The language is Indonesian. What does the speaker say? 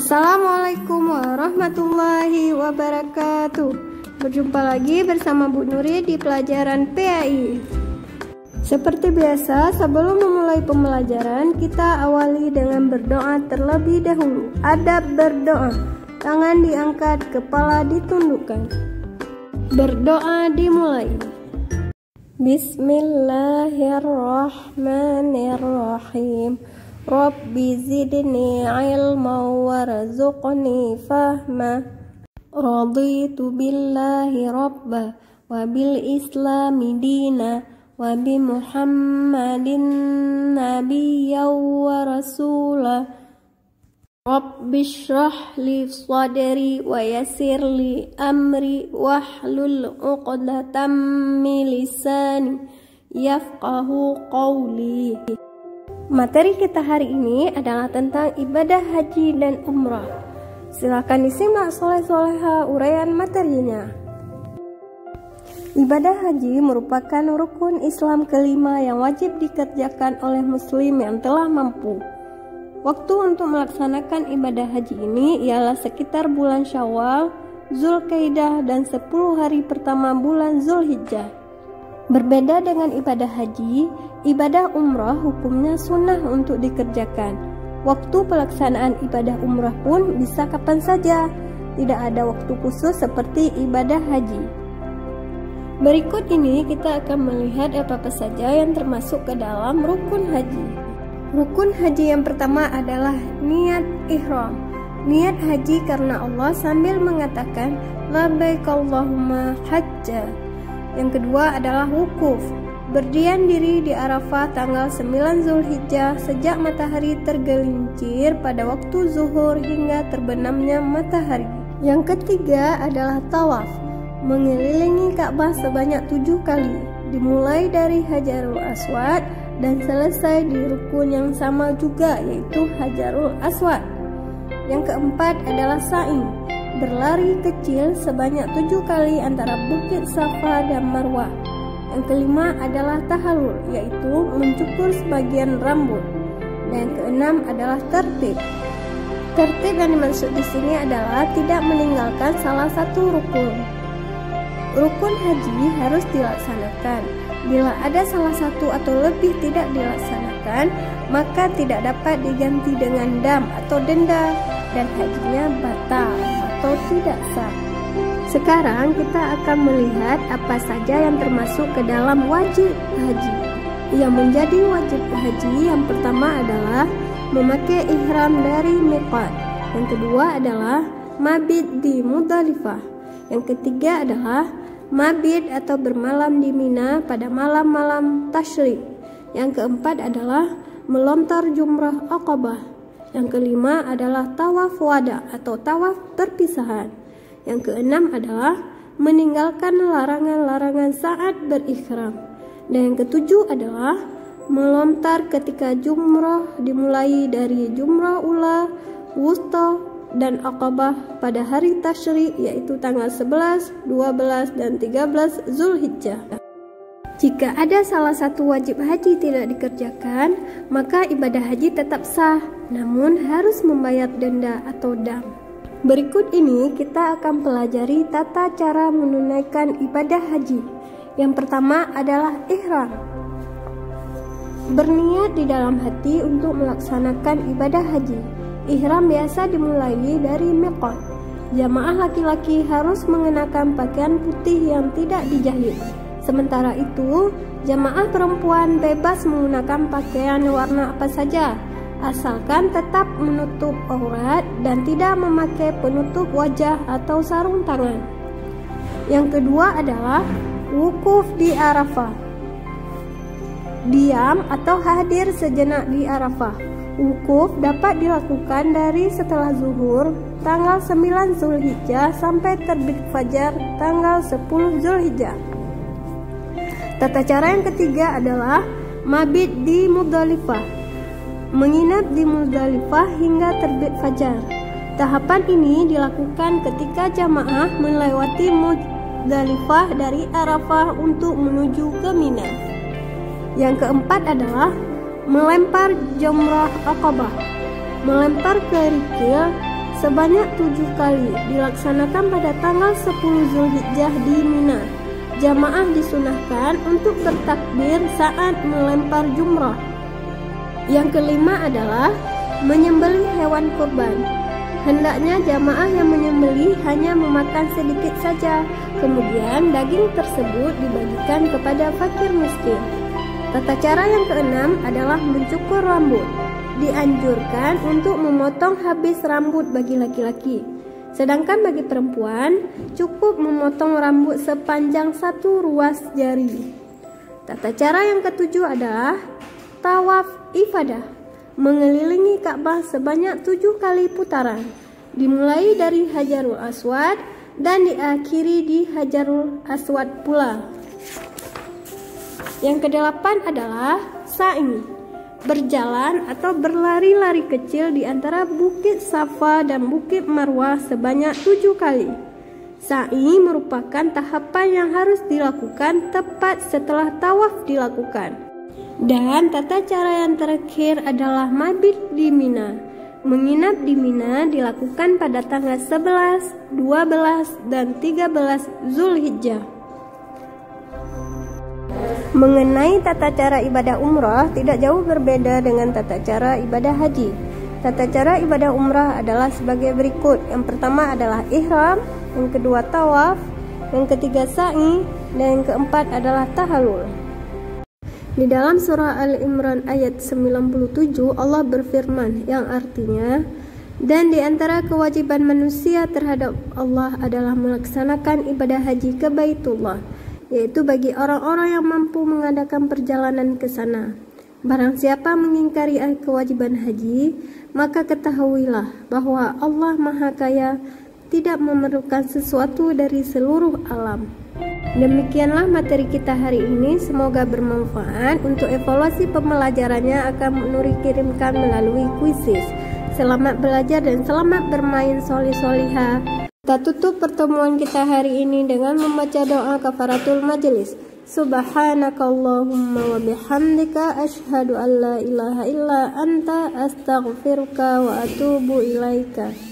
Assalamualaikum warahmatullahi wabarakatuh. Berjumpa lagi bersama Bu Nuri di pelajaran PAI. Seperti biasa, sebelum memulai pembelajaran, kita awali dengan berdoa terlebih dahulu. Adab berdoa. Tangan diangkat, kepala ditundukkan. Berdoa dimulai. Bismillahirrahmanirrahim. Rabbi zidni ilma warzuqni fahma. Raditu billahi rabba wa bil islami dina wa bi muhammadin nabiyya wa rasula. Rabbi shrah li sadri wa yassir li amri wahlul 'uqdatam min lisani yafqahu qawli. Materi kita hari ini adalah tentang ibadah haji dan umrah. Silakan disimak soleh-soleha uraian materinya. Ibadah haji merupakan rukun Islam kelima yang wajib dikerjakan oleh muslim yang telah mampu. Waktu untuk melaksanakan ibadah haji ini ialah sekitar bulan Syawal, Zulkaidah, dan 10 hari pertama bulan Zulhijjah. Berbeda dengan ibadah haji, ibadah umrah hukumnya sunnah untuk dikerjakan. Waktu pelaksanaan ibadah umrah pun bisa kapan saja, tidak ada waktu khusus seperti ibadah haji. Berikut ini kita akan melihat apa saja yang termasuk ke dalam rukun haji. Rukun haji yang pertama adalah niat ihram. Niat haji karena Allah sambil mengatakan labbaik Allahumma hajja. Yang kedua adalah wukuf, berdiam diri di Arafah tanggal 9 Zulhijjah sejak matahari tergelincir pada waktu zuhur hingga terbenamnya matahari. Yang ketiga adalah tawaf, mengelilingi Ka'bah sebanyak 7 kali, dimulai dari Hajarul Aswad dan selesai di rukun yang sama juga, yaitu Hajarul Aswad. Yang keempat adalah sa'i, berlari kecil sebanyak 7 kali antara Bukit Safa dan Marwah. Yang kelima adalah tahallul, yaitu mencukur sebagian rambut. Dan yang keenam adalah tertib. Tertib yang dimaksud di sini adalah tidak meninggalkan salah satu rukun. Rukun haji harus dilaksanakan. Bila ada salah satu atau lebih tidak dilaksanakan, maka tidak dapat diganti dengan dam atau denda dan hajinya batal atau tidak sah. Sekarang kita akan melihat apa saja yang termasuk ke dalam wajib haji. Yang menjadi wajib haji yang pertama adalah memakai ihram dari miqat. Yang kedua adalah mabit di Muzdalifah. Yang ketiga adalah mabit atau bermalam di Mina pada malam-malam tasyrik. Yang keempat adalah melontar jumrah Aqabah. Yang kelima adalah tawaf wada atau tawaf perpisahan. Yang keenam adalah meninggalkan larangan-larangan saat berikhram. Dan yang ketujuh adalah melontar ketika jumrah dimulai dari jumrah ula, wusta, dan Aqabah pada hari tasyrik, yaitu tanggal 11, 12, dan 13 Zulhijjah. Jika ada salah satu wajib haji tidak dikerjakan, maka ibadah haji tetap sah, namun harus membayar denda atau dam. Berikut ini kita akan pelajari tata cara menunaikan ibadah haji. Yang pertama adalah ihram. Berniat di dalam hati untuk melaksanakan ibadah haji. Ihram biasa dimulai dari miqat. Jamaah laki-laki harus mengenakan pakaian putih yang tidak dijahit. Sementara itu, jamaah perempuan bebas menggunakan pakaian warna apa saja, asalkan tetap menutup aurat dan tidak memakai penutup wajah atau sarung tangan. Yang kedua adalah wukuf di Arafah. Diam atau hadir sejenak di Arafah. Wukuf dapat dilakukan dari setelah zuhur tanggal 9 Zulhijjah sampai terbit fajar tanggal 10 Zulhijjah. Tata cara yang ketiga adalah mabit di Muzdalifah, menginap di Muzdalifah hingga terbit fajar. Tahapan ini dilakukan ketika jamaah melewati Muzdalifah dari Arafah untuk menuju ke Mina. Yang keempat adalah melempar jumrah Aqabah, melempar kerikil sebanyak 7 kali dilaksanakan pada tanggal 10 Zulhijjah di Mina. Jamaah disunahkan untuk bertakbir saat melempar jumrah. Yang kelima adalah menyembelih hewan kurban. Hendaknya jamaah yang menyembelih hanya memakan sedikit saja, kemudian daging tersebut dibagikan kepada fakir miskin. Tata cara yang keenam adalah mencukur rambut. Dianjurkan untuk memotong habis rambut bagi laki-laki. Sedangkan bagi perempuan, cukup memotong rambut sepanjang 1 ruas jari. Tata cara yang ketujuh adalah tawaf ifadah, mengelilingi Ka'bah sebanyak 7 kali putaran, dimulai dari Hajarul Aswad dan diakhiri di Hajarul Aswad pula. Yang kedelapan adalah sa'i, berjalan atau berlari-lari kecil di antara Bukit Safa dan Bukit Marwah sebanyak 7 kali. Sa'i merupakan tahapan yang harus dilakukan tepat setelah tawaf dilakukan. Dan tata cara yang terakhir adalah mabit di Mina. Menginap di Mina dilakukan pada tanggal 11, 12, dan 13 Zulhijjah. Mengenai tata cara ibadah umrah tidak jauh berbeda dengan tata cara ibadah haji. Tata cara ibadah umrah adalah sebagai berikut. Yang pertama adalah ihram, yang kedua tawaf, yang ketiga sa'i, dan yang keempat adalah tahallul. Di dalam surah Al-Imran ayat 97 Allah berfirman yang artinya, dan di antara kewajiban manusia terhadap Allah adalah melaksanakan ibadah haji ke Baitullah, yaitu bagi orang-orang yang mampu mengadakan perjalanan ke sana. Barang siapa mengingkari kewajiban haji, maka ketahuilah bahwa Allah Maha Kaya, tidak memerlukan sesuatu dari seluruh alam. Demikianlah materi kita hari ini, semoga bermanfaat. Untuk evaluasi pembelajarannya akan Nuri kirimkan melalui kuisis. Selamat belajar dan selamat bermain solih-solihah. Kita tutup pertemuan kita hari ini dengan membaca doa kafaratul majelis. Subhanakallahumma wa bihamdika asyhadu an la ilaha illa anta astaghfiruka wa atubu ilaika.